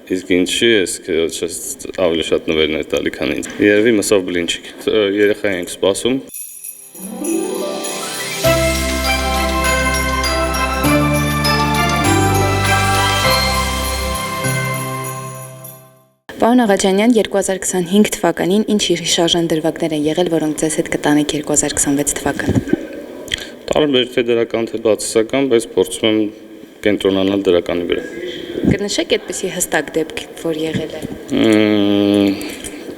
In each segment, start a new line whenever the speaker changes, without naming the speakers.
Իսկ ինչի ես ավելի շատ նվերներ տալի, քան ինձ։ Երևի մսով բլինչիկ։ Երեխա ենք սպասում։
Պարոն Աղաջանյան, 2025 թվականին ինչ շարժան դրվագներ են եղել, որոնք ձեզ հետ կտանեք 2026 թվականը։
Տարբեր թե դրական, թե բացասական, բայց փորձում եմ կենտրոնանալ դրականի վրա։
Կնշեք այդպիսի հստակ դեպք, որ եղել է։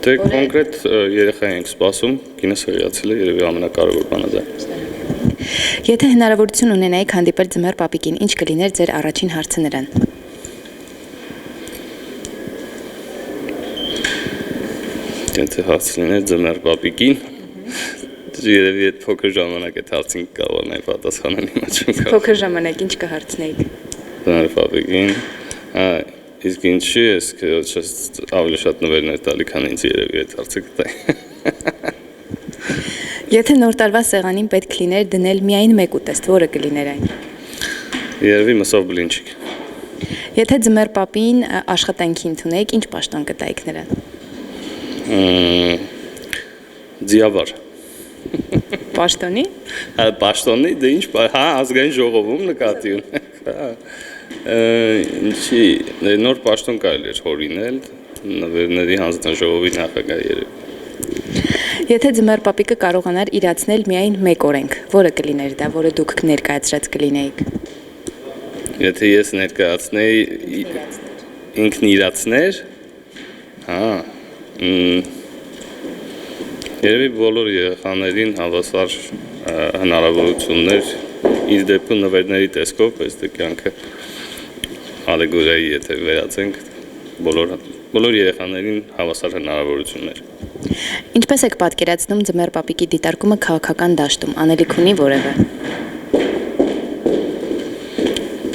Դե կոնկրետ երեխա ենք սպասում, կինս հրացել է, երևի ամենակարևոր բանը դա։
Եթե հնարավորություն ունենայիք հանդիպել ձմեռ պապիկին, ինչ կլիներ ձեր առաջին հարցը նրան։
Եթե հարց լիներ ձմեռ պապիկին, երևի այդ փոքր ժամանակ այդ հարցին կկարողանայի պատասխանել իմ աչքում։
Փոքր ժամանակ ինչ կհարցնեիք։
Ձմեռ պապիկին, իսկ ինչի ես ավելի շատ նվերներ տալի, քան ինձ երևի այդ հարցը կտայի։
Եթե նոր տարվա սեղանին պետք լիներ դնել միայն մեկ ուտեստ, որը կլիներ այն։
Երևի մսով բլինչիկ։
Եթե ձմեռ պապին աշխատանքի ընդունեիք, ինչ պաշտոն կտայիք նրան։
Ձիավար։
Պաշտոնի։
Պաշտոնի, դե ինչ, ազգային ժողովում նկատի ունենք։ Ինչի, նոր պաշտոն կարելի էր հորինել, նվերների հանձնաժողովի նախագահ երևի։
Եթե ձմեռ պապիկը կարողանար իրացնել միայն մեկ օրենք, որը կլիներ դա, որը դուք ներկայացրած կլինեիք։
Եթե ես ներկայացնեի ինքն իրացներ, երևի բոլոր երեխաներին հավասար հնարավորություններ իր դեպքում նվերների տեսքով, բայց դե կյանքը ալեգորիայի եթե վերածենք բոլոր երեխաներին հավասար հնարավորություններ։
Ինչպես եք պատկերացնում ձմեռ պապիկի դիտարկումը քաղաքական դաշտում, անելիք ունի որևէ։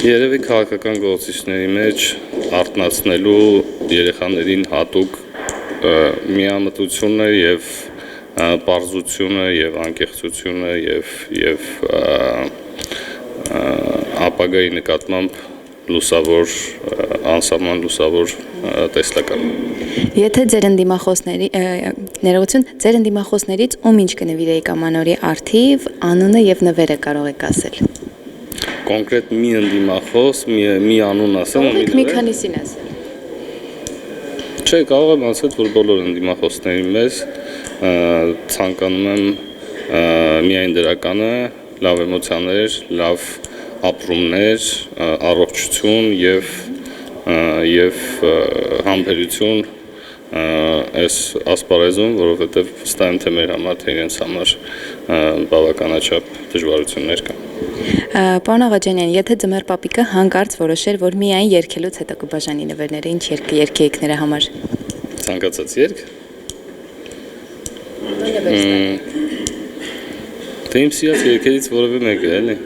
Երևի քաղաքական գործիչների մեջ արթնացնելու երեխաներին հատուկ միամտությունը եւ պարզությունը եւ անկեղծությունը եւ ապագայի նկատմամբ լուսավոր անսահման լուսավոր տեսլական։
Եթե ձեր ընդդիմախոսներից ում ինչ կնվիրեիք ամանորի առթիվ, անունը եւ նվերը կարող եք ասել։
Կոնկրետ մի ընդդիմախոս, մի անուն ասեմ,
մի քանիսին ասել։
Չէ, կարող եմ ասել, որ բոլոր ընդդիմախոսների մեզ ցանկանում եմ միայն դրականը, լավ էմոցիաներ, լավ ապրումներ, առողջություն եւ համբերություն այս ասպարեզում, որովհետեւ վստահ եմ, թե մեր համար, թե իրենց համար բավականաչափ դժվարություններ կան։
Պարոն Աղաջանյան, եթե ձմեռ պապիկը հանկարծ որոշեր, որ միայն երգելուց հետո կբաժանի նվերները, ինչ երգ կերգեիք նրա համար։
Ցանկացած երգ։ Թե իմ սիրած երգերից որևէ մեկը, էլի։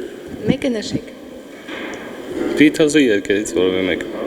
Մեկը նշեք։
Beatles-ի երգերից որևէ մեկը։